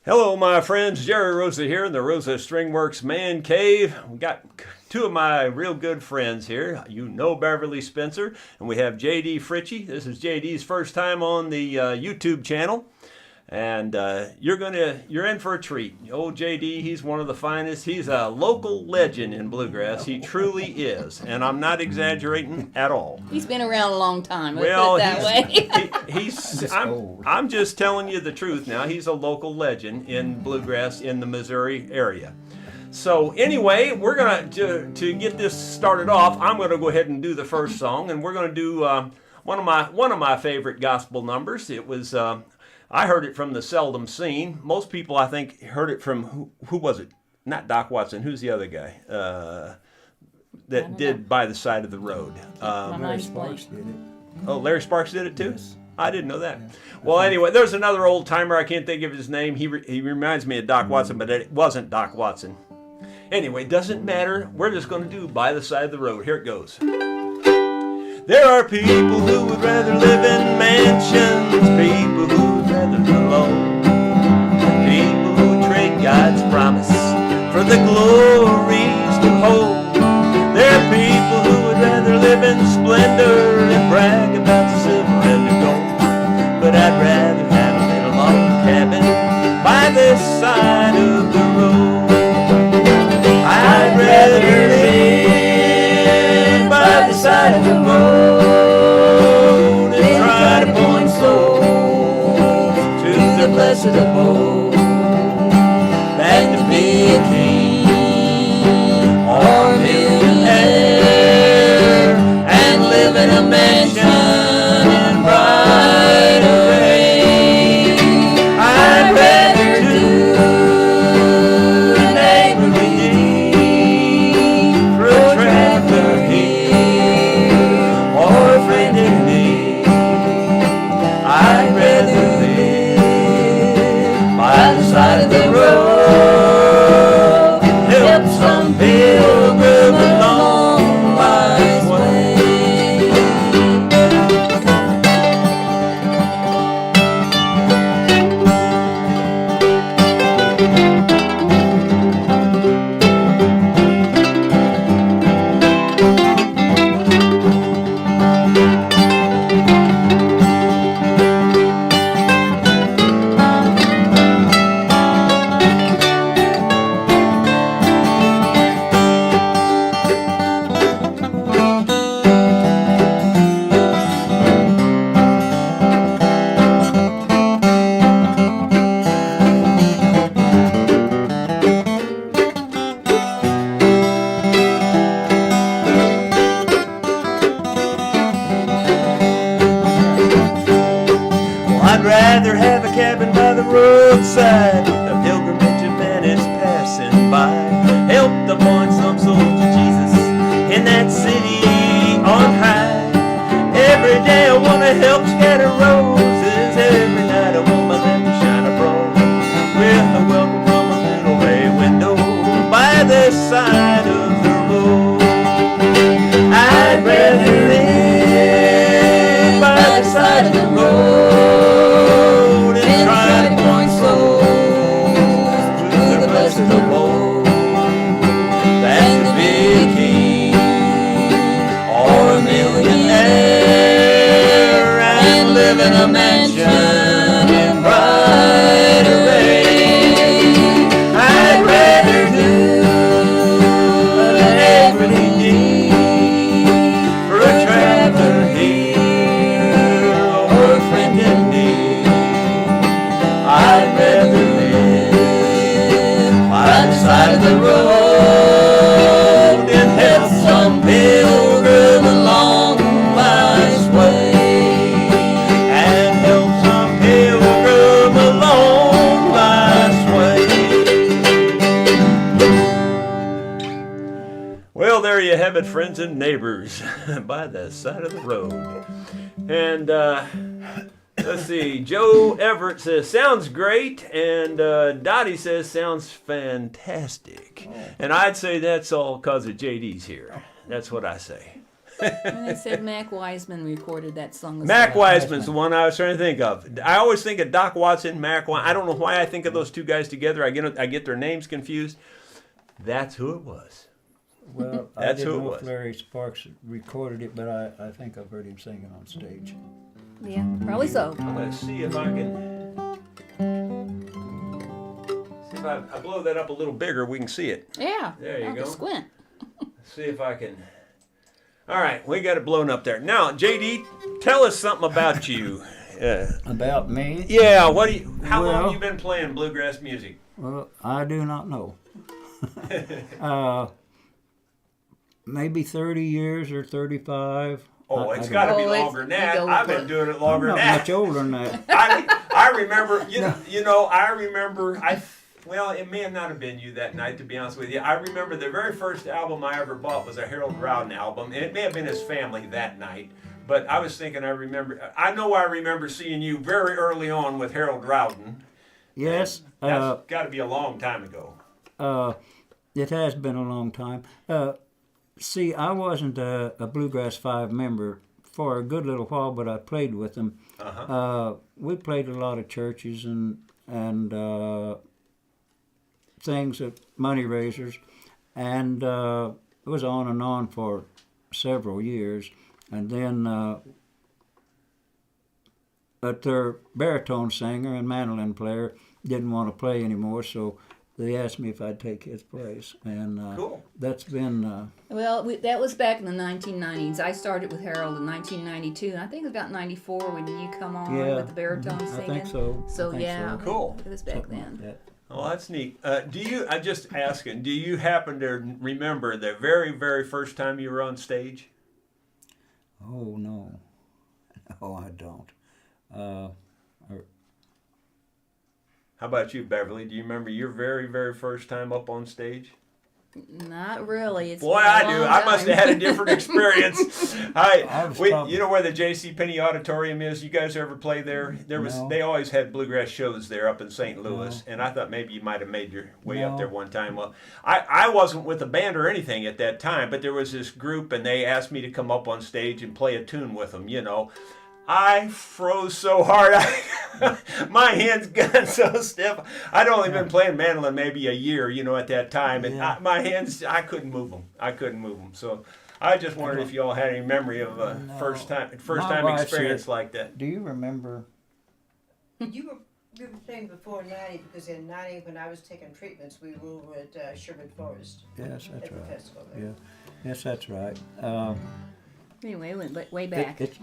Hello, my friends. Jerry Rosa here in the Rosa Stringworks Man Cave. We got two of my real good friends here. You know Beverly Spencer, and we have JD Fritchey. This is JD's first time on the YouTube channel, and you're in for a treat. Old JD, he's one of the finest. He's a local legend in bluegrass. He truly is, and I'm not exaggerating at all. He's been around a long time. Well, let's put it that way. I'm just telling you the truth now. He's a local legend in bluegrass in the Missouri area. So anyway, we're gonna to get this started off. I'm gonna go ahead and do the first song, and we're gonna do one of my favorite gospel numbers. It was I heard it from the Seldom Seen. Most people, I think, heard it from who was it? Not Doc Watson. Who's the other guy that did By the Side of the Road? Larry Sparks did it. Oh, Larry Sparks did it too? Yes. I didn't know that. Well, anyway, there's another old timer. I can't think of his name. He reminds me of Doc Watson, but it wasn't Doc Watson. Anyway, doesn't matter. We're just going to do By the Side of the Road. Here it goes. There are people who would rather live in mansions, people who would rather live alone, people who trade God's promise for the glories to hold. There are people who would rather live in splendor and brag about the silver and the gold, but I'd rather have a little log cabin by this side of the road. I'd rather live by the side of the road and try to point souls to the blessed abode than to be a king or a millionaire and live in a mansion in bright array. I'd rather do a neighborly deed for a traveler here or a friend in need. I'd rather live by the side of the road, help some pilgrim along life's way. I'd rather have a cabin by the roadside with a pilgrimage of man is passing by. Help to point some souls to Jesus in that city on high. Every day I want to help scatter roses. Every night I want my lamp to shine abroad with a welcome from a little bay window by the side of the road. I'd rather live by the side of the road and try to point souls to the blessed abode than to be a king or a millionaire and live in a mansion in bright array. I'd rather do a neighborly deed for a traveler here or a friend in need. I'd rather live by the side of the road and help some pilgrim along life's way. And help some pilgrim along life's way. Well, there you have it, friends and neighbors, by the side of the road. And let's see, Joe Everett says, sounds great, and Dottie says, sounds fantastic. And I'd say that's all because of JD's here. That's what I say. And they said Mac Wiseman recorded that song. Mac Wiseman's the one I was trying to think of. I always think of Doc Watson, Mac Wiseman. I don't know why I think of those two guys together. I get their names confused. That's who it was. Well, I That's didn't who it know was. if Larry Sparks recorded it, but I think I've heard him singing on stage. Yeah, probably so. I'm going to see if I can... See if I blow that up a little bigger, we can see it. Yeah. There you I'll go. Squint. See if I can... All right, we got it blown up there. Now, JD, tell us something about you. About me? Yeah, how long Well- have you been playing bluegrass music? Well, I do not know. Maybe 30 years or 35. Oh, I it's don't got to know. be Oh, it's- longer than you that. go I've with been it. doing it I'm longer not than that. much older than that. I remember, well, it may have not have been you that night, to be honest with you. I remember the very first album I ever bought was a Harold Rowden album, and it may have been his family that night. But I was thinking, I remember seeing you very early on with Harold Rowden. Yes. That's got to be a long time ago. It has been a long time. See, I wasn't a Bluegrass 5 member for a good little while, but I played with them. We played a lot of churches and things at money raisers, and it was on and on for several years. And then their baritone singer and mandolin player didn't want to play anymore, so they asked me if I'd take his place. And Cool. That's been... Well, that was back in the 1990s. I started with Harold in 1992, and I think it was about 94 when you come on with the baritone singing. I think so. So, I think yeah, so. Cool. it was back Something then. like that. Well, that's neat. I'm just asking, do you happen to remember the very, very first time you were on stage? Oh, no. No, I don't. How about you, Beverly? Do you remember your very, very first time up on stage? Not really. It's Boy, been a I do. long I must have time. had a different experience. You know where the J.C. Penney Auditorium is? You guys ever play there? No. They always had bluegrass shows there up in St. Louis, and I thought maybe you might have made your way up No. there one time. Well, I wasn't with a band or anything at that time, but there was this group, and they asked me to come up on stage and play a tune with them. You know, I froze so hard. My hands got so stiff. I'd only been playing mandolin maybe a year, at that time. And Yeah. my hands, I couldn't move them. So I just wondered if you all had any memory of a No. first time My wife experience said- like that. Do you remember... You were playing before 90 because in 90 when I was taking treatments we were over at Sherwood Forest Yes, that's at the right. festival there. Yeah. Yes, that's right. Anyway, we went way back. It's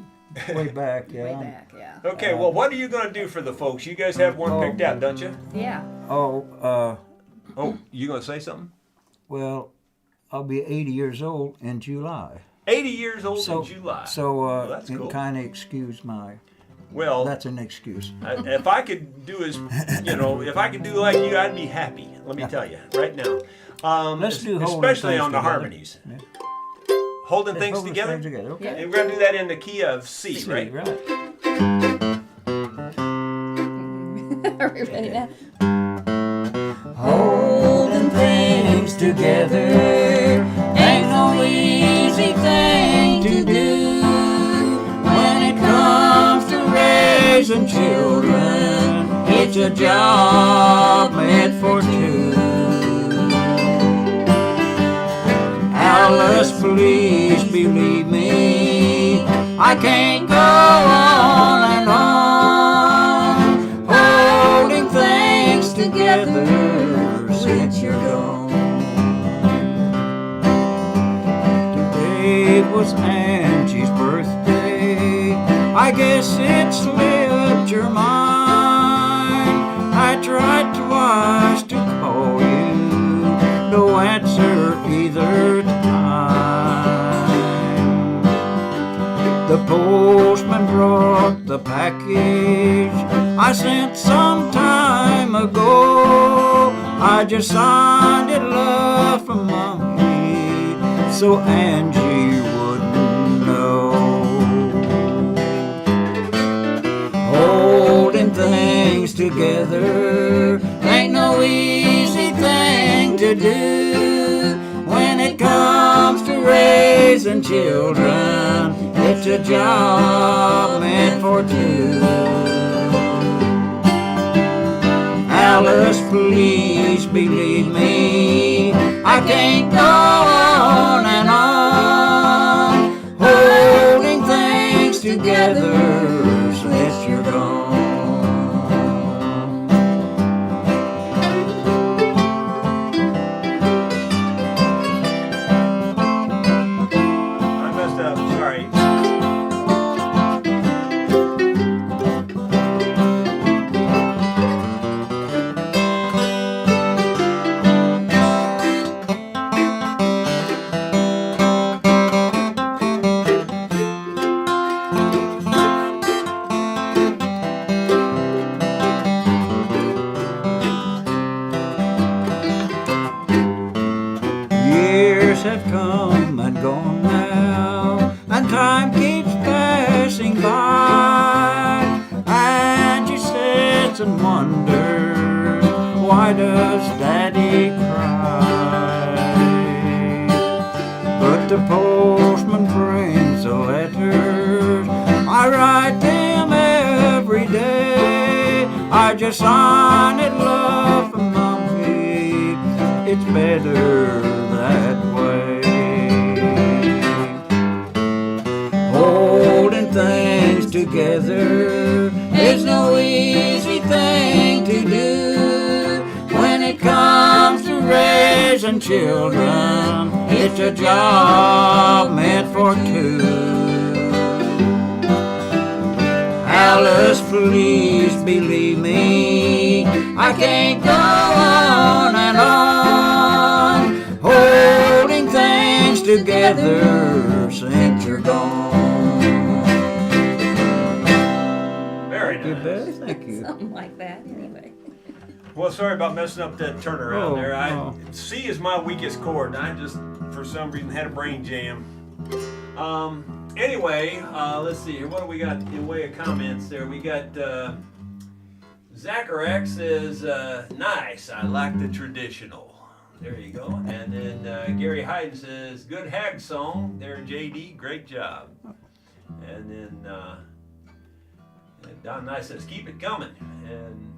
way back, yeah. Way back, yeah. Okay, well, what are you going to do for the folks? You guys have one picked out, don't you? Yeah. Oh, Oh, you going to say something? well, I'll be 80 years old in July. 80 years old in July. So that's you cool. can kind of excuse my... Well, That's an excuse. if I could do if I could do like you, I'd be happy. Let me tell you right now. Let's do Holding especially Things on the Together. harmonies. Yeah. Holding things Hold the together. things together, okay. And we're gonna do that in the key of C, See, right? right. Are we ready now? Holding things together ain't no easy thing to do when it comes to raising children. It's a job meant for two. Alice, please believe me, I can't go on and on holding things together since you're gone. Today was Angie's birthday, I guess it slipped your mind. I tried twice to call you, no answer either time. The postman brought the package I sent some time ago. I just signed it, love from Mommy, so Angie wouldn't know. Holding things together ain't no easy thing to do when it comes to raising raising children. It's a job meant for two. Alice, please believe me, I can't go on and on, holding things together since you're gone. I messed up, sorry. Years have come and gone now, and time keeps passing by, and she sits and wonders, why does Daddy cry? But the postman brings the letters, I write them every day, I just sign it, love from Mommy, it's better that way. Holding things together is no easy thing to do. When it comes to raising children, it's a job meant for two. Alice, please believe me, I can't go on and on, holding things together since you're gone. Very You bet, nice. thank you. Something like that, anyway. Well, sorry about messing up that turnaround Oh, there. no. C is my weakest chord, and I just, for some reason, had a brain jam. Anyway, let's see here. What do we got in way of comments there? We got Zacharax says, nice. I like the traditional. There you go. And then Gary Hyden says, good hag song. There, JD, great job. And then Don Nice says, keep it coming. And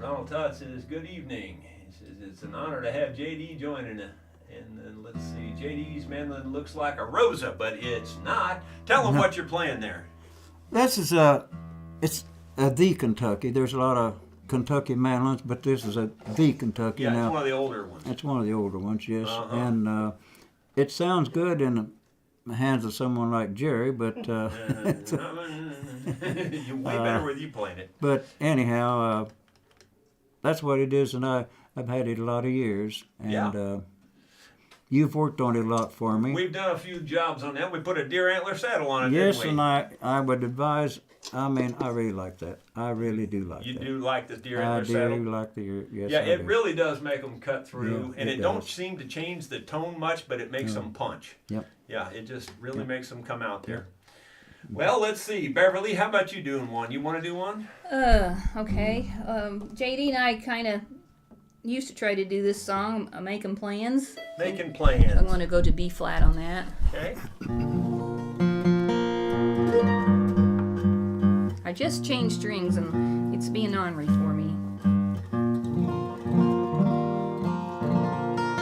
Ronald Todd says, good evening. He says, it's an honor to have JD joining us. And then let's see, JD's mandolin looks like a Rosa, but it's not. Tell them what you're playing there. This is it's the Kentucky. There's a lot of Kentucky mandolins, but this is the Kentucky. Yeah, now. it's one of the older ones. It's one of the older ones, yes. Uh-huh. And it sounds good in the hands of someone like Jerry, but You're way better with you playing it. but anyhow, that's what it is, and I've had it a lot of years, and Yeah. You've worked on it a lot for me. We've done a few jobs on that. We put a deer antler saddle on it, Yes, didn't we? and I would advise. I mean, I really like that. I really do like You that. do like the deer I antler saddle? do like the yes. Yeah, I it do. really does make them cut through, Yeah, and it it don't does. seem to change the tone much, but it makes them punch. Yep. Yeah, it just really makes them come out there. Well, let's see. Beverly, how about you doing one? You want to do one? Okay. JD and I kind of used to try to do this song, Making Plans. Making plans. I'm going to go to B flat on that. Okay. I just changed strings and it's being ornery for me.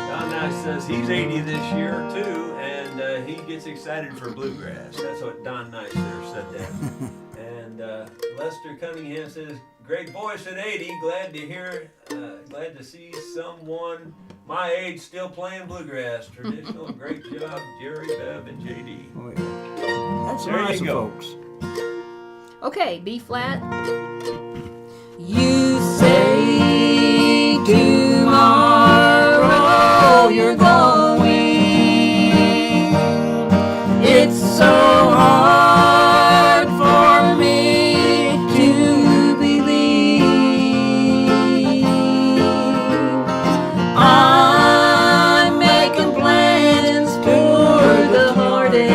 Don Nice says he's 80 this year too, and he gets excited for bluegrass. That's what Don Nice there said that. And Lester Cunningham says, great voice at 80. Glad to hear, glad to see someone my age still playing bluegrass. Traditional. Great job, Jerry, Bev, and JD. Oh, yeah. That's There you nice of go. folks. Okay, B flat. You say tomorrow you're going. It's so hard for me to believe. I'm making plans for the heartaches.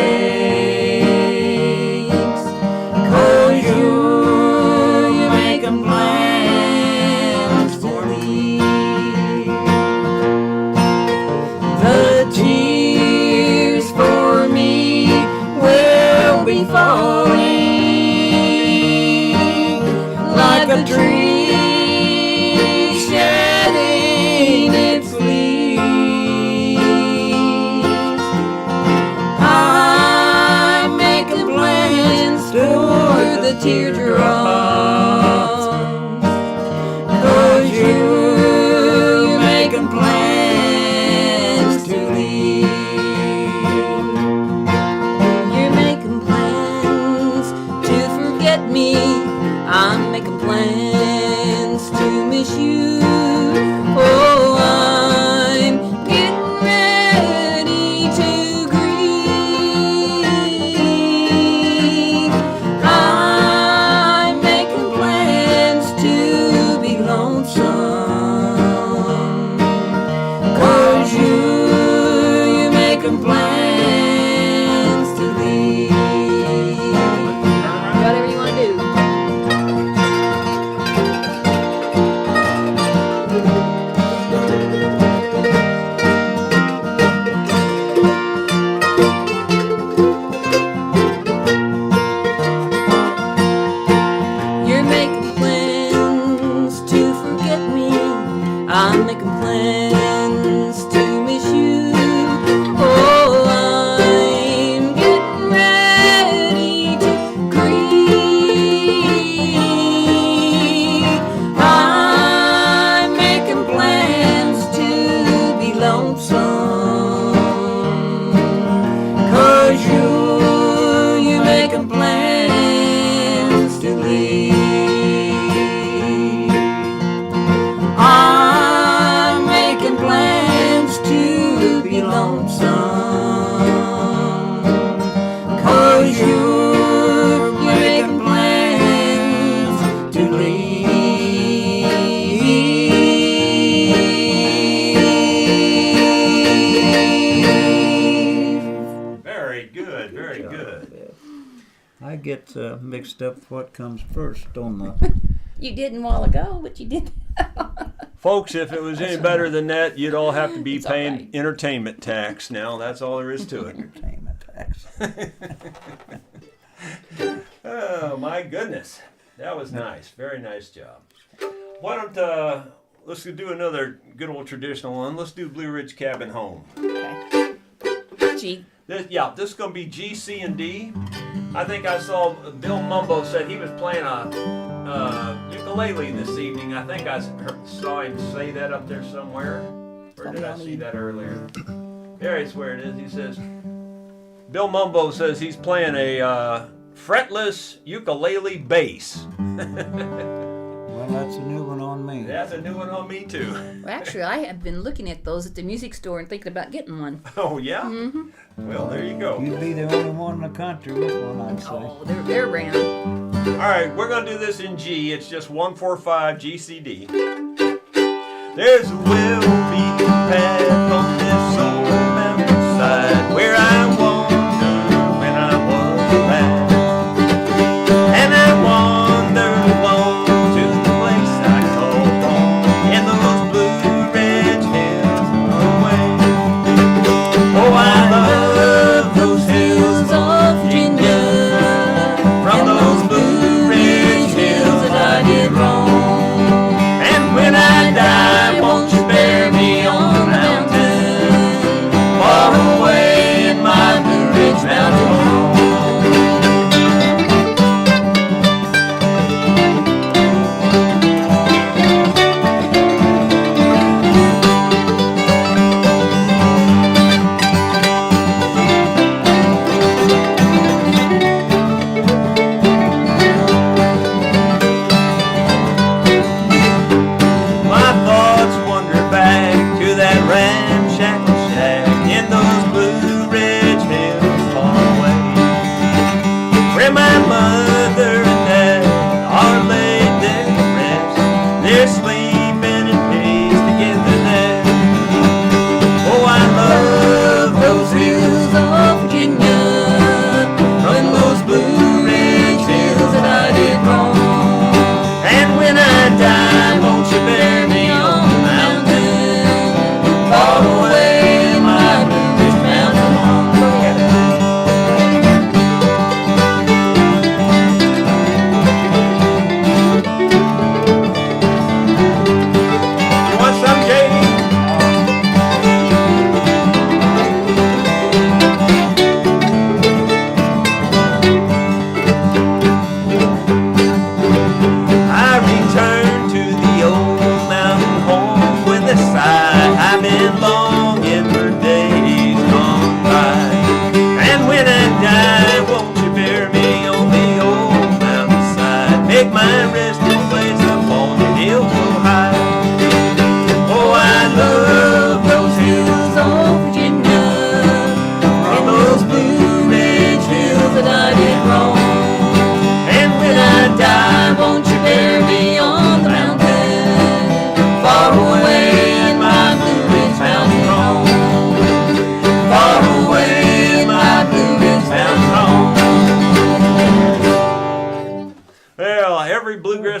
'Cause you're making plans for teardrops. 'Cause you're making plans to leave. You're making plans to forget me. I'm making plans to miss you. Oh, I'm getting ready to grieve. I'm making plans to be lonesome. 'Cause you're making plans to leave. Whatever you want to do. You're making plans to forget me. I'm making plans to miss you. Oh, I'm getting ready to grieve. I'm making plans to be lonesome. 'Cause you're making plans to leave. I'm making plans to be lonesome. 'Cause you're making plans to leave. Very good, very good. I get mixed up what comes first on the. You didn't a while ago, but you did. Folks, if it was any better than that, you'd all have to be It's all paying right. entertainment tax now. That's all there is to it. Entertainment tax. Oh, my goodness. That was nice. Very nice job. Why don't, let's do another good old traditional one. Let's do Blue Ridge Cabin Home. Okay. Gee, This is going to be G, C, and D. I think I saw Bill Mumbo said he was playing a ukulele this evening. I think I saw him say that up there somewhere. Or did I see that earlier? There is where it is. He says, Bill Mumbo says he's playing a fretless ukulele bass. Well, that's a new one on me. That's a new one on me too. well, actually, I have been looking at those at the music store and thinking about getting one. Oh yeah? Well, there you go. You'd be the only one in the country with one, I'd say. Oh, they're around. All right, we're going to do this in G. It's just 1-4-5 G, C, D. There's a well-beaten path on this old mountainside where I wandered when I was a lad. And I wandered alone to the place I call home in those Blue Ridge hills away. Oh, I love those hills of Virginia, from those Blue Ridge hills that I did roam. And when I die, won't you bury me on the mountain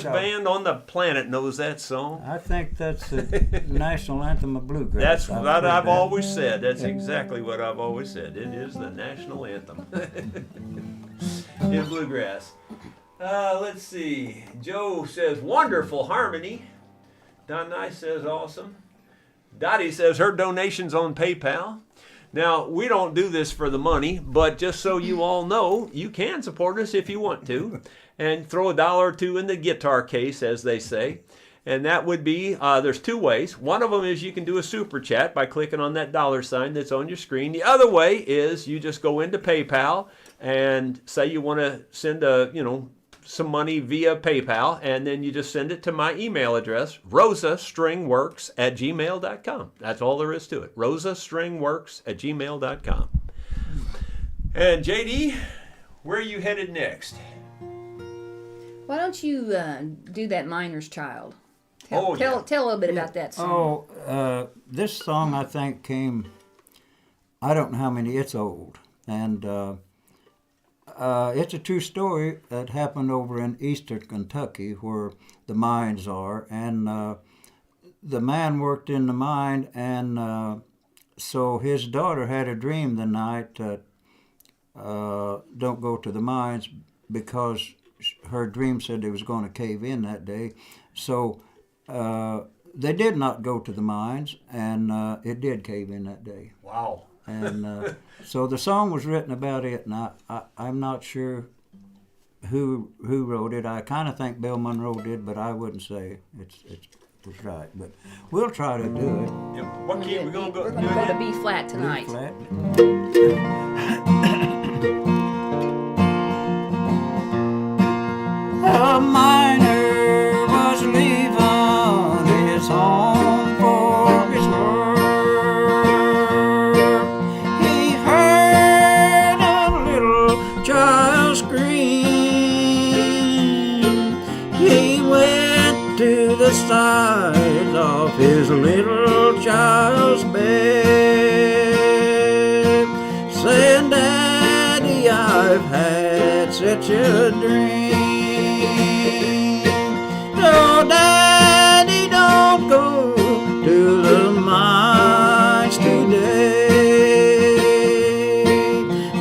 smartest band on the planet knows that song. I think that's the national anthem of bluegrass. That's what I've always said. That's exactly what I've always said. It is the national anthem in bluegrass. Let's see. Joe says, wonderful harmony. Don Nice says, awesome. Dottie says, her donation's on PayPal. Now, we don't do this for the money, but just so you all know, you can support us if you want to, and throw $1 or $2 in the guitar case, as they say. And that would be, there's two ways. One of them is you can do a super chat by clicking on that $sign that's on your screen. The other way is you just go into PayPal and say you want to send some money via PayPal, and then you just send it to my email address, rosastringworks@gmail.com. That's all there is to it, rosastringworks@gmail.com. And JD, where are you headed next? Why don't you do that Miner's Child? Tell a little bit about that song. This song I think came, I don't know how many, it's old, and it's a true story that happened over in eastern Kentucky where the mines are, and the man worked in the mine, and so his daughter had a dream the night that don't go to the mines, because her dream said they was going to cave in that day. So they did not go to the mines, and it did cave in that day. Wow. And so the song was written about it, and I'm not sure who wrote it. I kind of think Bill Monroe did, but I wouldn't say it's right. But we'll try to do it. Yeah, what key are we going to go? We're going to go to B flat tonight. B flat. A miner was leaving his home for his work. He heard a little child scream. He went to the side of his little child's bed, saying, "Daddy, I've had such a dream. Oh, Daddy, don't go to the mines today,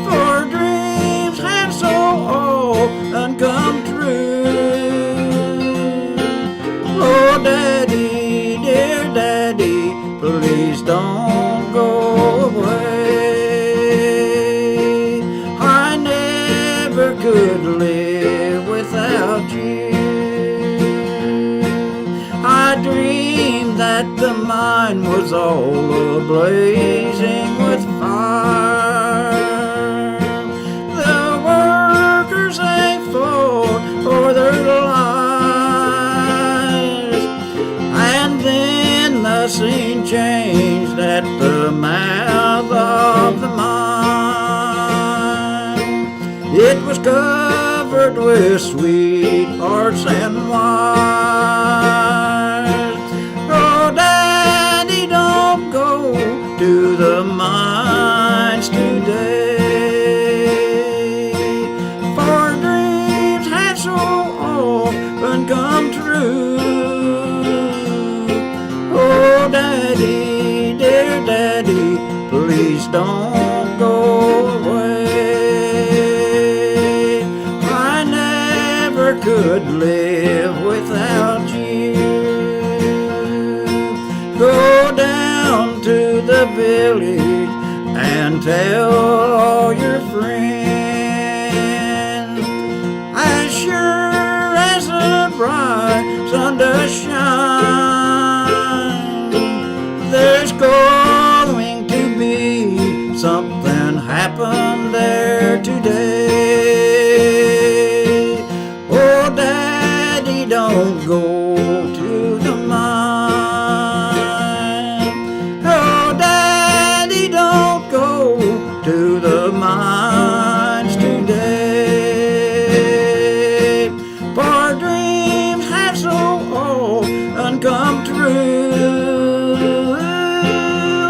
for dreams have so often come true. Oh, Daddy, dear Daddy, please don't go away. I never could live without you. I dreamed that the mine was all ablazing with fire. The workers, they fought for their lives, and then the scene changed at the mouth of the mine. It was covered with sweethearts and wives. Oh, Daddy, don't go to the mines today, for dreams have so often come true. Oh, Daddy, dear Daddy, please don't go away. I never could live without you. Go down to the village and tell all your friends, as sure as the bright sun does shine, there's going to be something happen there today. Oh, Daddy, don't go to the mine. Oh, Daddy, don't go to the mines today, for dreams have so often come true.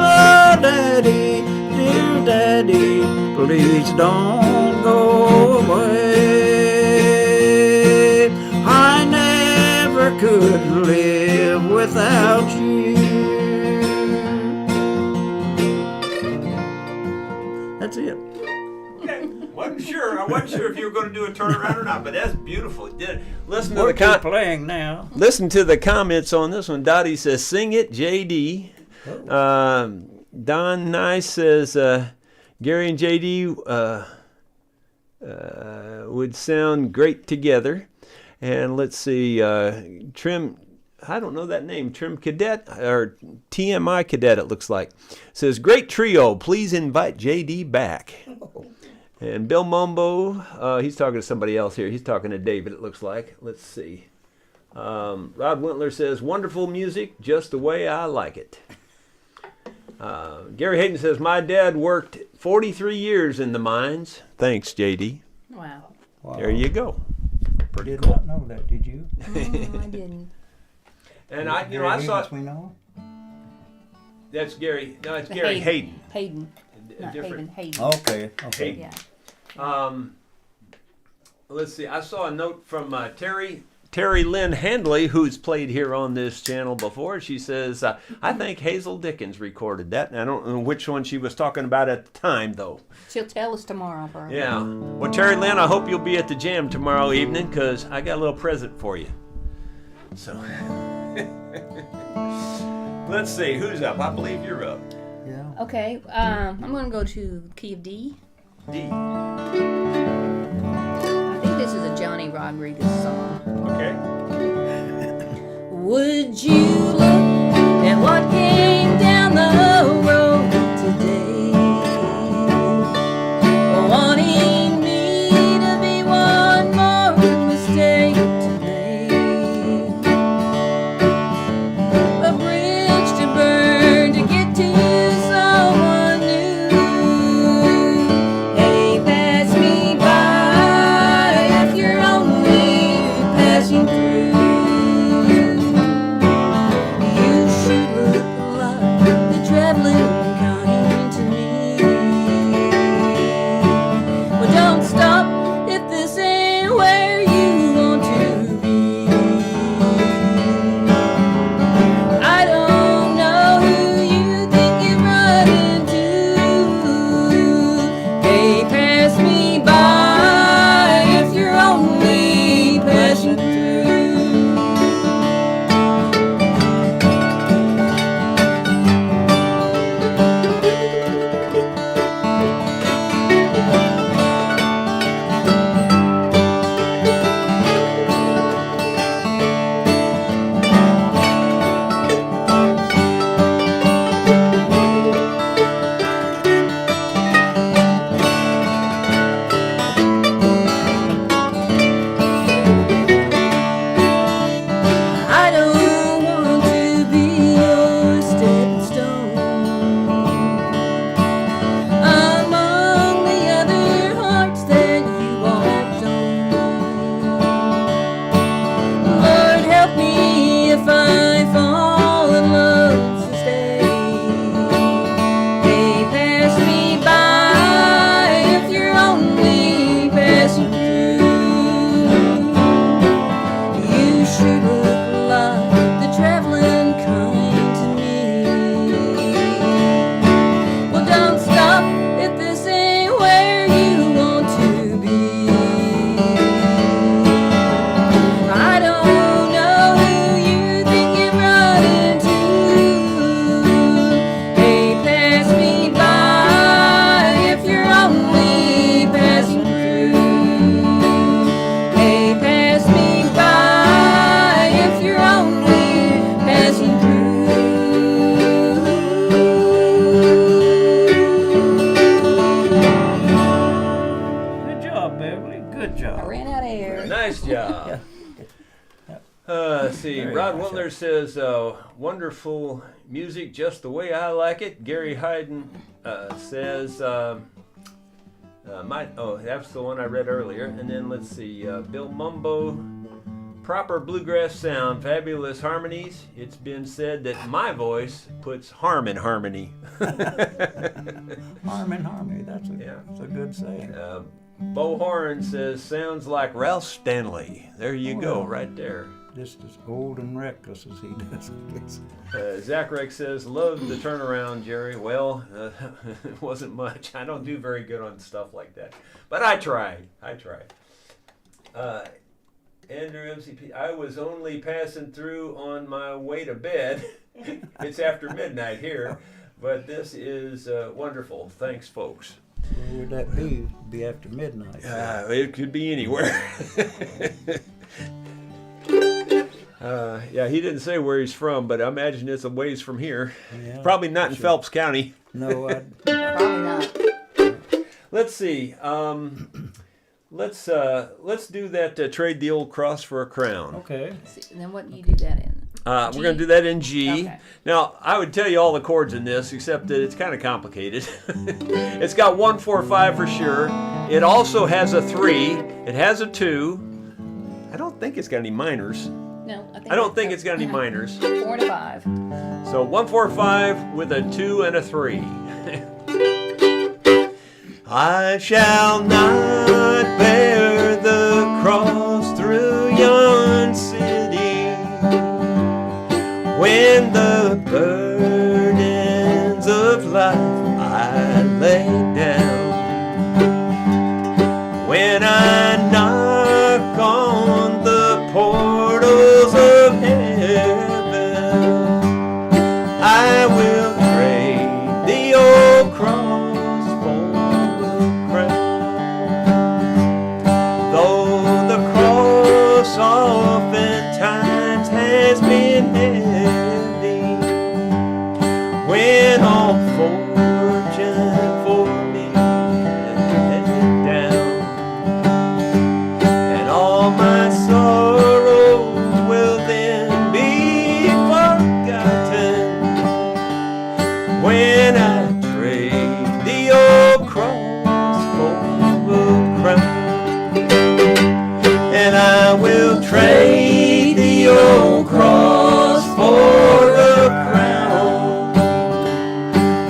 Oh, Daddy, dear Daddy, please don't go away. I that's it. Okay, wasn't sure. I wasn't sure if you were going to do a turnaround or not, but that's beautiful. It did. Listen to We're playing now. Listen to the comments on this one. Dottie says, "Sing it, JD." Don Nice says, "Gary and JD would sound great together." And let's see, Trim. I don't know that name. Trim Cadet or TMI Cadet. It looks like says, "Great trio. Please invite JD back." And Bill Mumbo, he's talking to somebody else here. He's talking to David, it looks like. Let's see. Rod Wintler says, "Wonderful music, just the way I like it." Gary Hayden says, "My dad worked 43 years in the mines." Thanks, JD. Wow. There you go. Pretty Did cool. not know that, did you? I didn't. And I saw We know. that's Gary. No, it's Gary Hayden. Hayden. Not Different. Hayden. Okay. Yeah. Let's see. I saw a note from Terry Lynn Handley, who's played here on this channel before. She says, "I think Hazel Dickens recorded that." And I don't know which one she was talking about at the time, though. She'll tell us tomorrow, probably. Yeah. Well, Terry Lynn, I hope you'll be at the jam tomorrow evening, because I got a little present for you. So, let's see. Who's up? I believe you're up. Yeah. Okay, I'm going to go to key of D. D. I think this is a Johnny Rodriguez song. Okay. Would you look at what came down the road today? Wanting me to be one more mistake to make. A bridge to burn to get to someone new. Hey, pass me by if you're only passing through. You should look like the traveling kind to me. Well, don't stop if this ain't where you want to be. I don't know who you think you've run into. Hey, pass me by if you're only passing through. I don't want to be your stepping stone among the other hearts that you walked on. Lord, help me if I fall in love, so stay. Hey, pass me by if you're only passing through. You should look like the traveling kind to me. Well, don't stop if this ain't where you want to be. I don't know who you think you've run into. Hey, pass me by if you're only passing through. Hey, pass me by if you're only passing through. Good job, Beverly. Good I job. ran out of air. Nice job. Let's see. Very Rod nice Wintler says, "Wonderful music, just the way I like it." Gary Hayden says, that's the one I read earlier. And then let's see. Bill Mumbo, "Proper bluegrass sound, fabulous harmonies. It's been said that my voice puts harm in harmony." Harmony. That's Yeah. a good saying. Bo Horn says, "Sounds like Ralph Stanley." There you go, wow. right there. just as old and reckless as he does. Zach Rex says, love the turnaround, Jerry. Well, it wasn't much. I don't do very good on stuff like that. But I tried. Andrew MCP, I was only passing through on my way to bed. It's after midnight here. But this is wonderful. Thanks, folks. Where would that be? Be after midnight. It could be anywhere. Yeah, he didn't say where he's from, but I imagine it's a ways from here. Yeah, Probably not in Phelps County. No, Probably not. Let's see. Let's do that. Trade the old cross for a crown. okay. See, and then what do you do that in? We're going to do that in G. Okay. Now, I would tell you all the chords in this, except that it's kind of complicated. It's got 1, 4, 5 for sure. It also has a 3. It has a 2. I don't think it's got any minors. No, I don't think it's got any minors. 4 and a 5. So 1, 4, 5 with a 2 and a 3. I shall not bear the cross through yon city when the burdens of life I lay down. When I knock on the portals of heaven, I will trade the old cross for a crown. Though the cross oftentimes has been heavy, when all fortune for me is headed down, and all my sorrows will then be forgotten when I trade the old cross for a crown. And I will trade the old cross for a crown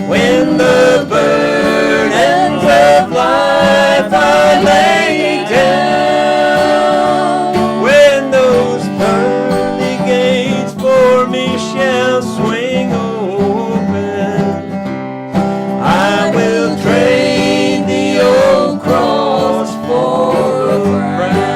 when the burdens of life I lay down, when those pearly gates for me shall swing open. I will trade the old cross for a crown.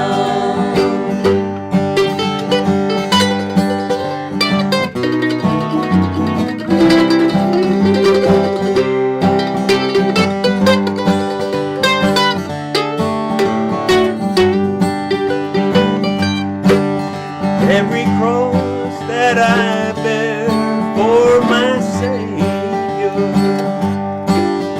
Every cross that I bear for my Savior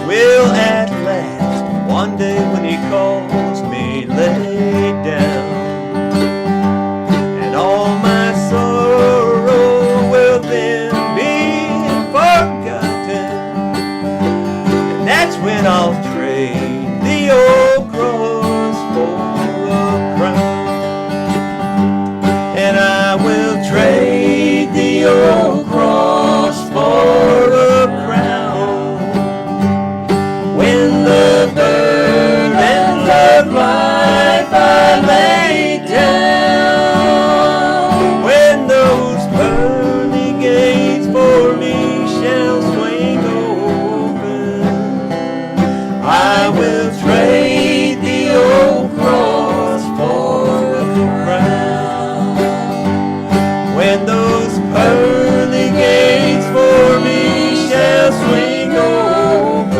will at last, one day when He calls me, lay down. And all my sorrow will then be forgotten. And that's when I'll trade the old cross for a crown. And I will trade the old cross for a crown when the burdens of life I lay down, when those pearly gates for me shall swing open. I will trade the old cross for a crown when those pearly gates for me shall swing open.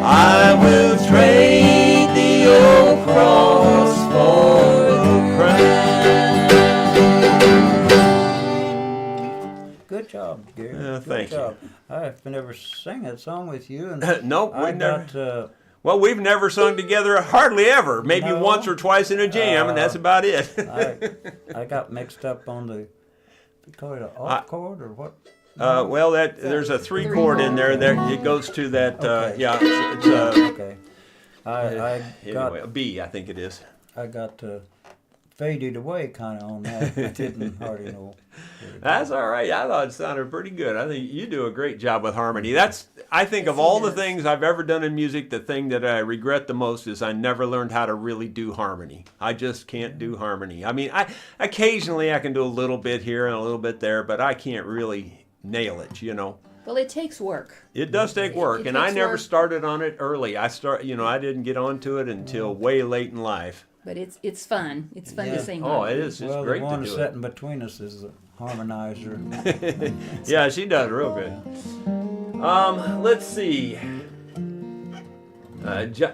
I will trade the old cross for a crown. Good job, Gary. Thank Good job. I've never sang that song with you, and Nope, I we never. got Well, we've never sung together, hardly ever. Maybe No. once or twice in a jam, and that's about it. I got mixed up on the, you call it an off chord or what? Well, there's a 3 chord in there. There it goes to that. Okay. Yeah, it's Okay. I got anyway, a B, I think it is. I got faded away kind of on that. I didn't hardly know. That's all right. I thought it sounded pretty good. I think you do a great job with harmony. I think of all the things I've ever done in music, the thing that I regret the most is I never learned how to really do harmony. I just can't do harmony. I mean, occasionally I can do a little bit here and a little bit there, but I can't really nail it, you know. Well, it takes work. It does take work, and I never started on it early. I didn't get onto it until way late in life. But it's fun. It's fun to sing. Oh, it is. It's great to do it. Well, the one sitting between us is a harmonizer. Yeah, she does real good. Let's see.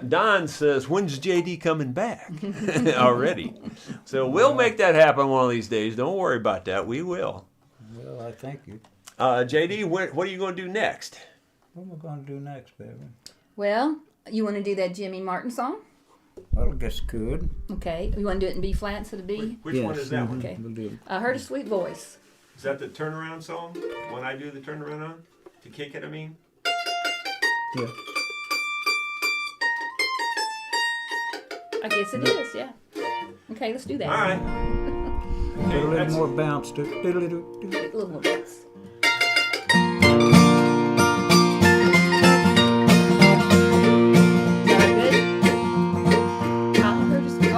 Don says, when's JD coming back? Already. So we'll make that happen one of these days. Don't worry about that. We will. Well, I thank you. JD, what are you going to do next? What am I going to do next, baby? Well, you want to do that Jimmy Martin song? Well, I guess could. Okay. You want to do it in B flat instead of B? Which one is that one? Okay. We'll do it. I heard a sweet voice. Is that the turnaround song? When I do the turnaround on? To kick it, I mean? Yeah. I guess it is, yeah. Okay, let's do that. All right. Put a little that's- more bounce to it. A little more bounce.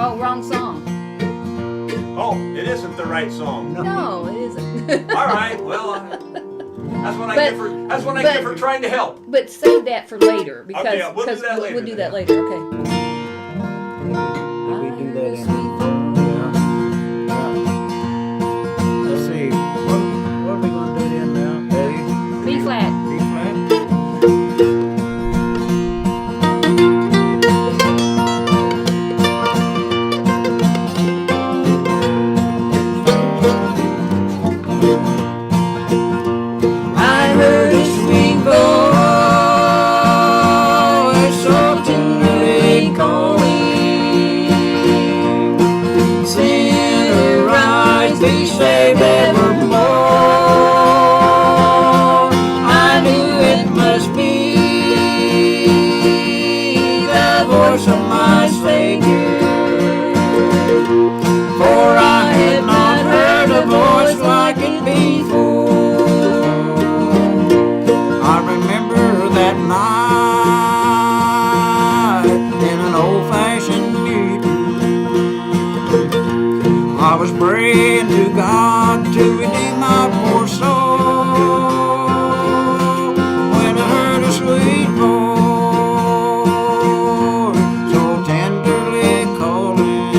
Oh, wrong song. Oh, it isn't the right song. No, it isn't. All right. Well, that's what I get for trying to help. But save that for later because Okay, we'll do that later we'll do then. that later. Okay. Did we do that in? Sweet Yeah. Let's see. What are we going to do then now? B flat. B flat? I heard a sweet voice so tenderly calling, sinner rise, be saved evermore. I knew it must be the voice of my Savior, for I had not heard a voice like it before. I remember that night in an old-fashioned meeting. I was praying to God to redeem my poor soul, when I heard a sweet voice so tenderly calling,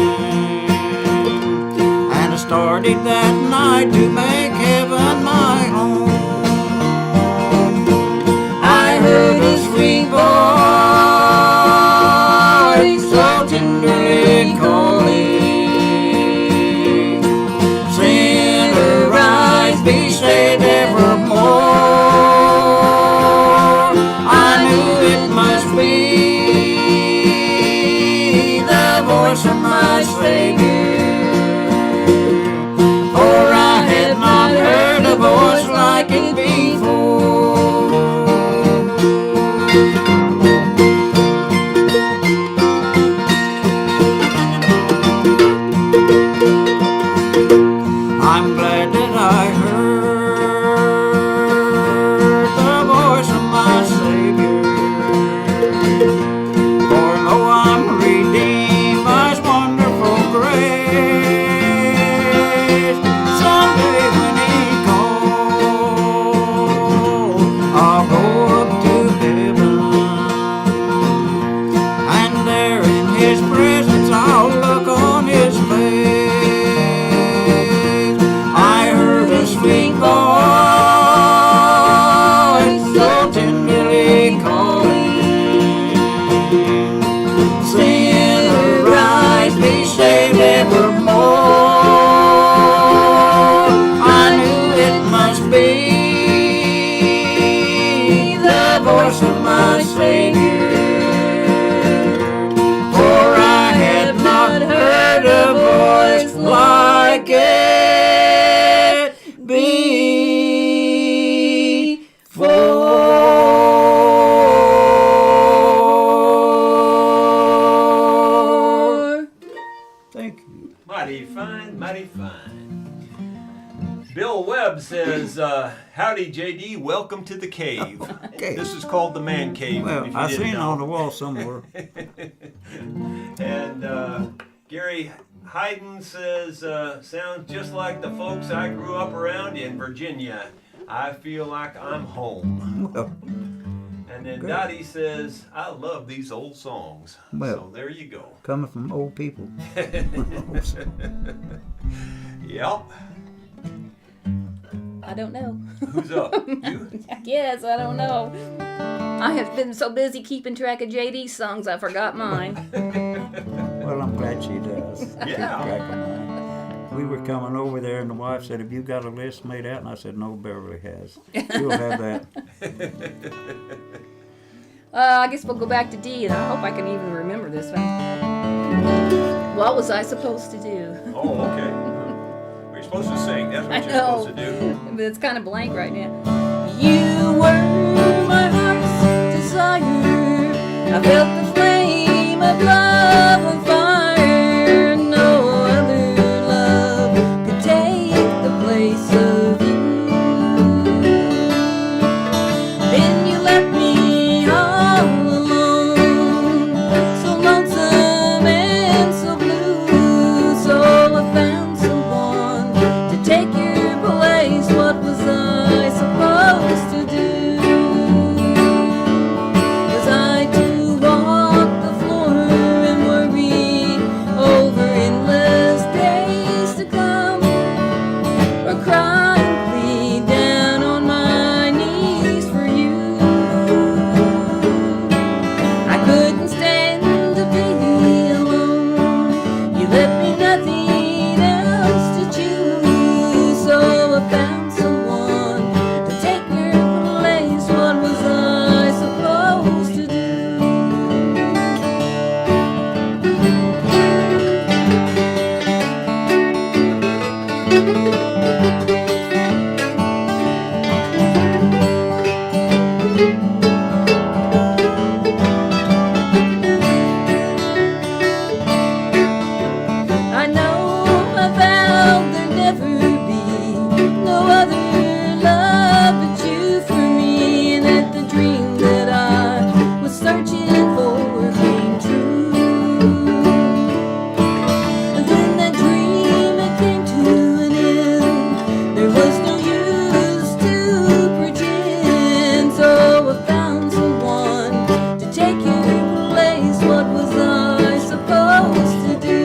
and I started that night to make heaven my home. I heard a sweet voice so tenderly calling, sinner rise, be saved evermore. I knew it must be the voice of my Savior, for I had not heard a voice like it before. I'm glad that I heard the voice of my Savior, for though I'm redeemed by His wonderful grace, Deb says, howdy, JD. Welcome to the cave. Okay. This is called the man cave. Well, if you I didn't seen it know. on the wall somewhere. And Gary Hayden says, sounds just like the folks I grew up around in Virginia. I feel like I'm home. Well, And then Good. Dottie says, I love these old songs. Well. So there you go. coming from old people. Yep. I don't know. Who's up? You? Yes, I don't know. I have been so busy keeping track of JD's songs, I forgot mine. Well, I'm glad she does. Yeah. Keep track of mine. We were coming over there, and the wife said, have you got a list made out? And I said, no, Beverly has. She'll have that. I guess we'll go back to D, and I hope I can even remember this one. What was I supposed to do? Oh, okay. We're supposed to sing. That's I what you're know, supposed to do. but it's kind of blank right now. You were my heart's desire. I felt the flame of love on fire. No other love could take the place of you. Then you left me all alone, so lonesome and so blue. So I found someone to take your place. What was I supposed to do? Was I to walk the floor and worry over endless days to come, or cry and plead down on my knees for you? I couldn't stand to be alone. You left me nothing else to choose, so I found someone to take your place. What was I supposed to do? I know I vowed there'd never be no other love but you for me, and that the dream that I was searching for came true. And then that dream it came to an end. There was no use to pretend, so I found someone to take your place. What was I supposed to do?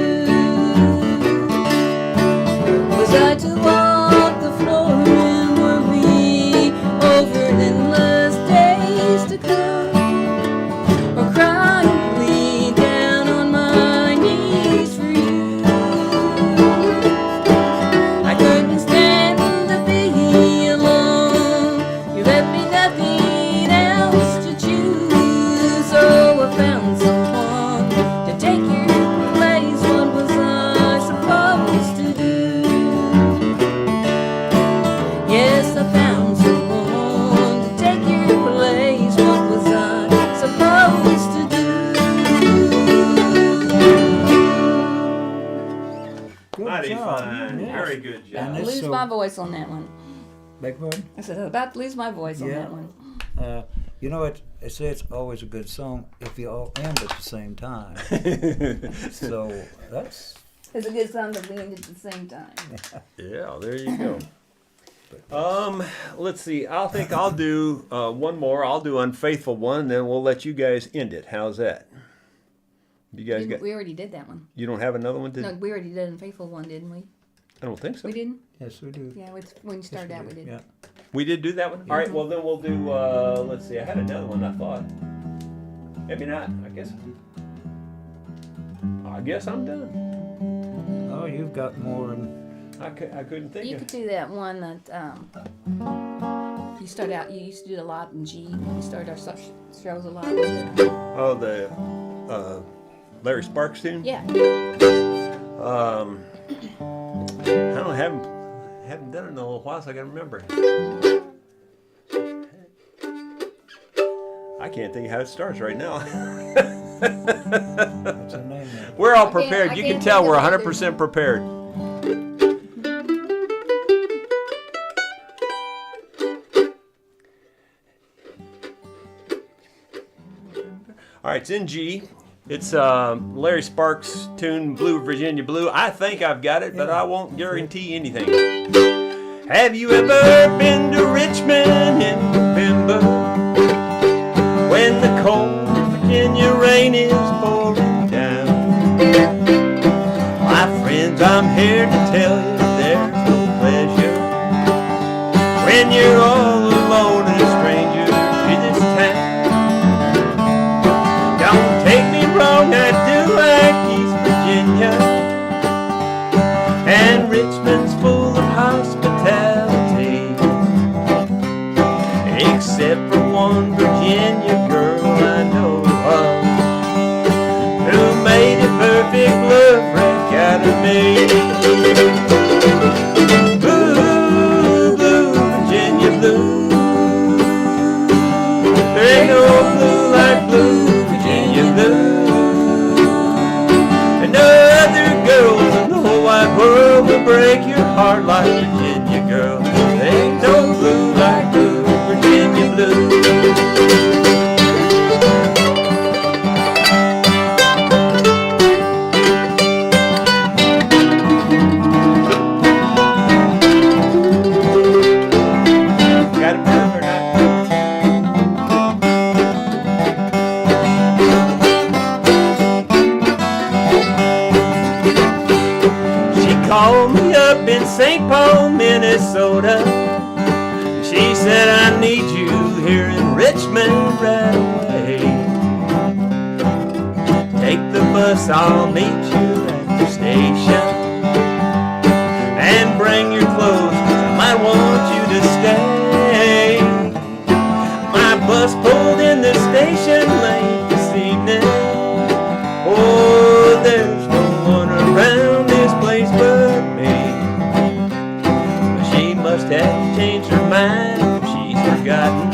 Was I to walk the floor and worry over endless days to come, or cry and plead down on my knees for you? I couldn't stand to be alone. You left me nothing else to choose, so I found someone to take your place. What was I supposed to do? Yes, I found someone to take your place. What was I supposed to do? Good Mighty job. fine. Yes. Very good And job. it's Lose so- my voice on that one. Beg pardon? I said, I'm about to lose my voice on Yeah. that one. You know, it says it's always a good song if you all end at the same time. So that's It's a good song that we ended at the same time. Yeah, there you go. Let's see. I think I'll do one more. I'll do Unfaithful One, and then we'll let you guys end it. How's that? You guys got? We already did that one. You don't have another one? No, we already did a faithful one, didn't we? I don't think so. We didn't? yes, we do. Yeah, when you started out, we did. Yeah. We did do that one? All right, well, then we'll do, let's see. I had another one, I thought. Maybe not. I guess I'm done. Oh, you've got more than I couldn't think You of. could do that one that you start out. You used to do a lot in G. We started our shows a lot with it. Oh, the Larry Sparks tune? Yeah. I don't haven't done it in a little while, so I gotta remember. I can't think how it starts right now. what's her name now? We're all I prepared. You can can't tell think we're of 100% prepared. All right, it's in G. It's Larry Sparks' tune, Blue Virginia Blue. I think I've got it, but I won't guarantee anything. Have you ever been to Richmond in November when the cold Virginia rain is pouring down? My friends, I'm here to tell you there's no pleasure when you're all alone and a stranger to this town. Don't take me wrong, I do like East Virginia, and Richmond's full of hospitality, except for one Virginia girl I know of who made a perfect love wreck out of me. Blue, blue, Virginia blue. There ain't no blue like blue, Virginia blue. And no other girls in the whole wide world will break your heart like Virginia girl. There ain't no blue like blue, Virginia blue. Called me up in St. Paul, Minnesota. She said, I need you here in Richmond right away. Take the bus, I'll meet you at the station, and bring your clothes, 'cause I might want you to stay. My bus pulled in the station late this evening. Oh, there's no one around this place but me. But she must have changed her mind if she's forgotten,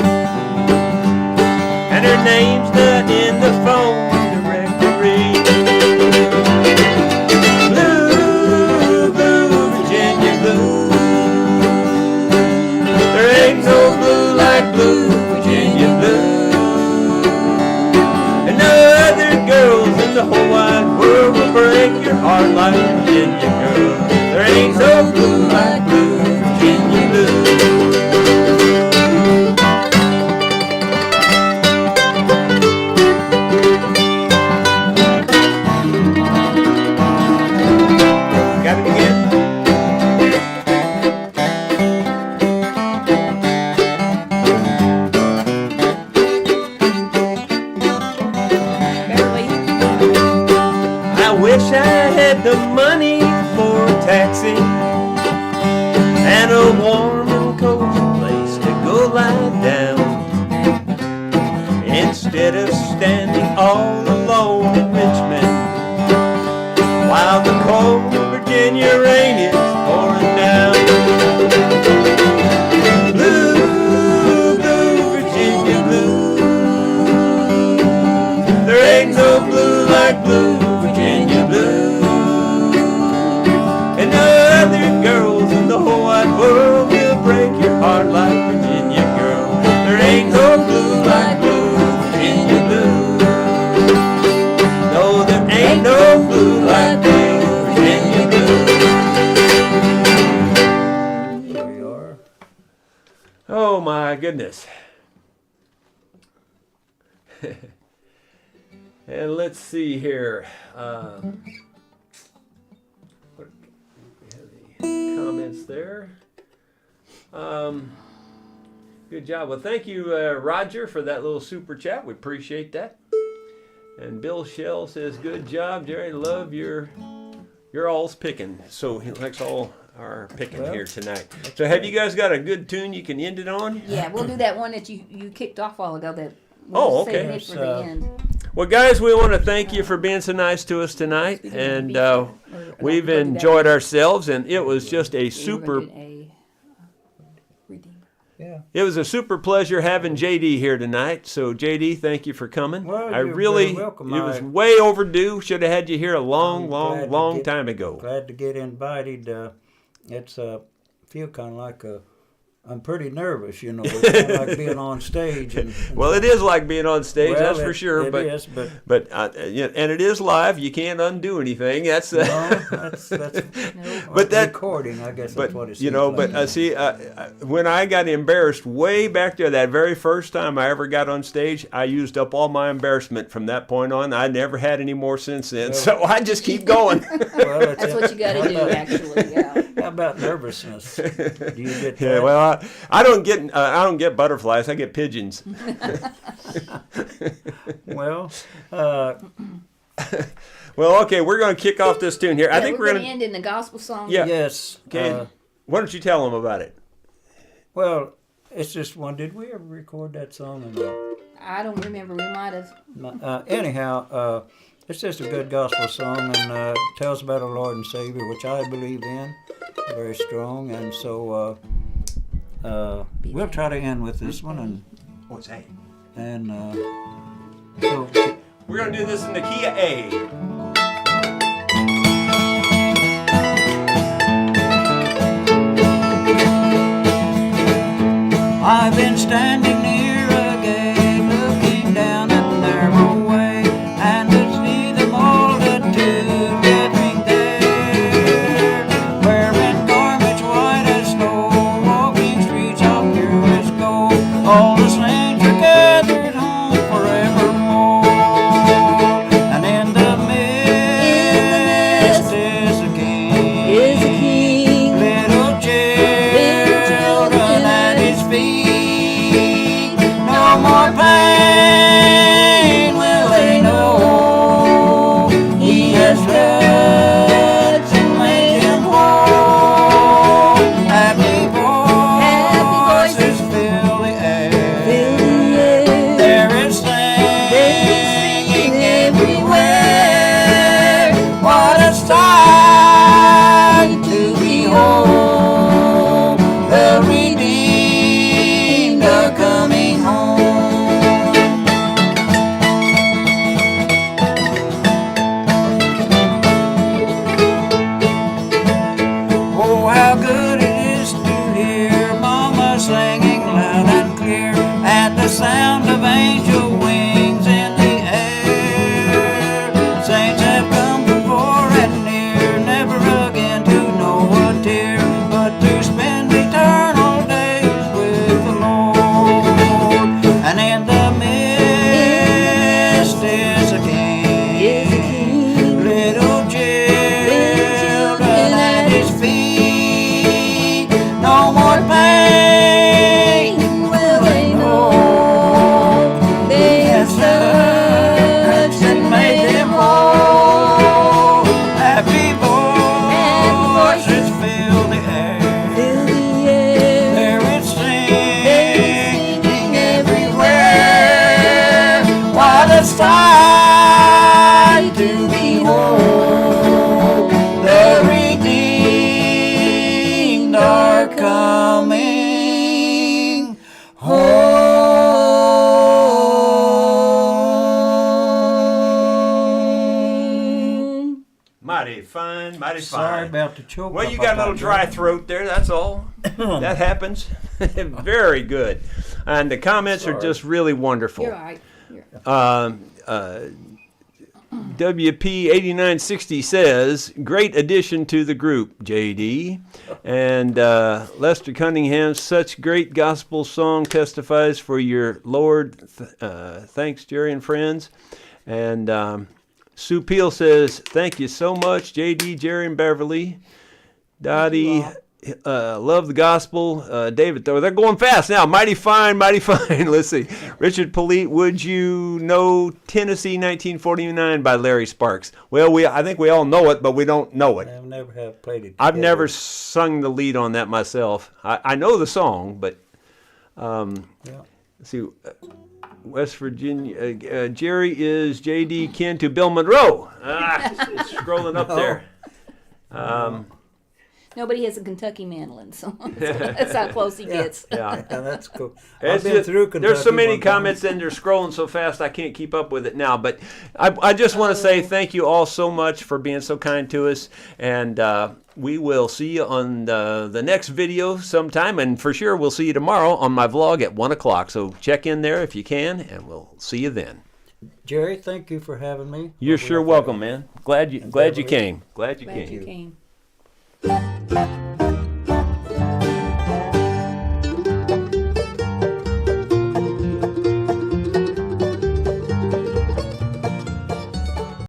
and her name's not in the phone directory. Blue, blue, Virginia blue. There ain't no blue like blue, Virginia blue. And no other girls in the whole wide world will break your heart like Virginia girl. There ain't no blue like blue, Virginia blue. Got it again? Beverly. I wish I had the money for a taxi and a warm and cozy place to go lie down, instead of standing all alone in Richmond while the cold Virginia rain is pouring down. Blue, blue, Virginia blue. There ain't no blue like blue, Virginia blue. And no other girls in the whole wide world will break your heart like Virginia girl. There ain't no blue like blue, Virginia blue. No, there ain't no blue like blue, Virginia blue. There we are. Oh my goodness. And let's see here. What, we have the comments there. Good job. Well, thank you, Roger, for that little super chat. We appreciate that. And Bill Shell says, "Good job, Jerry. Love your all's picking." So he likes all our picking Well, here tonight. So have you guys got a good tune you can end it on? Yeah, we'll do that one that you kicked off a while ago. That Oh, we'll okay. save it for the end. Well, guys, we want to thank you for being so nice to us tonight, and we've enjoyed ourselves, and it was just a super. Yeah. It was a super pleasure having JD here tonight. So, JD, thank you for coming. Well, I you're really, very welcome. it was way overdue. Should have had you here a long time ago. Glad to get invited. It's feel kind of like a I'm pretty nervous, you know. It's kind of like being on stage. And Well, it is like being on stage, well, that's for sure. It but is, but yeah, and it is live. You can't undo anything. That's no, that's But that- recording. I guess but that's what it you seems know. like. But see, when I got embarrassed way back there, that very first time I ever got on stage, I used up all my embarrassment from that point on. I never had any more since then. So I just keep going. Well, That's what you got to do, actually. Yeah. How about nervousness? Do you get that? Yeah, well, I don't get butterflies. I get pigeons. Well, Well, okay, we're going to kick off this tune here. I think we're we're going to going end in the gospel song. Yeah. yes. Okay. Why don't you tell them about it? Well, it's just one. Did we ever record that song or not? I don't remember. We might have. Anyhow, it's just a good gospel song and tells about our Lord and Savior, which I believe in, very strong. And so we'll try to end with this one, What's that? and so We're going to do this in the key of A. I've been standing near a gate, looking down the narrow way, and to see the multitude gathering there, wearing garments white as snow, walking streets of purest gold. All the saints are gathered home forevermore, and in the midst is a king, little children at his feet. No more pain will they know. He has touched and made him whole. Happy voices fill the air. There is singing everywhere. What a sight to behold. The redeemed are coming home. Oh, how good it is to hear Mama singing loud and clear at the sound of angel wings in the air. Saints have come from far and near, never again to know a tear, but to spend eternal days with the Lord. And in the midst is a king, little children at his feet. No more pain will they know. They have touched and made them whole. Happy voices fill the air. There is singing everywhere. What a sight to behold. The redeemed are coming home. Mighty fine, mighty Sorry fine. about the choke. Well, you got a little dry throat there, that's all. That happens. Very good. And the comments are Sorry. just really wonderful. You're all right. You're- WP 8960 says, great addition to the group, JD. And Lester Cunningham, such great gospel song testifies for your Lord. Thanks, Jerry and friends. And Sue Peel says, thank you so much, JD, Jerry, and Beverly. Dottie, love the gospel. David, though, they're going fast now. Mighty fine, mighty fine. Let's see. Richard Polite, would you know Tennessee 1949 by Larry Sparks? Well, I think we all know it, but we don't know it. I never have played it. I've together. never sung the lead on that myself. I know the song, but Yeah. let's see. West Virginia. Jerry is J.D. kin to Bill Monroe. It's scrolling up there. Nobody has a Kentucky mandolin, so that's how close he gets. Yeah. Yeah, that's cool. It's I've been just- through Kentucky. there's so many one time. comments and they're scrolling so fast I can't keep up with it now. But I just want to say thank you all so much for being so kind to us. And we will see you on the next video sometime. And for sure, we'll see you tomorrow on my vlog at 1 o'clock. So check in there if you can, and we'll see you then. Jerry, thank you for having me. You're sure welcome, man. Glad you Beverly. came. Glad you Glad came. you came.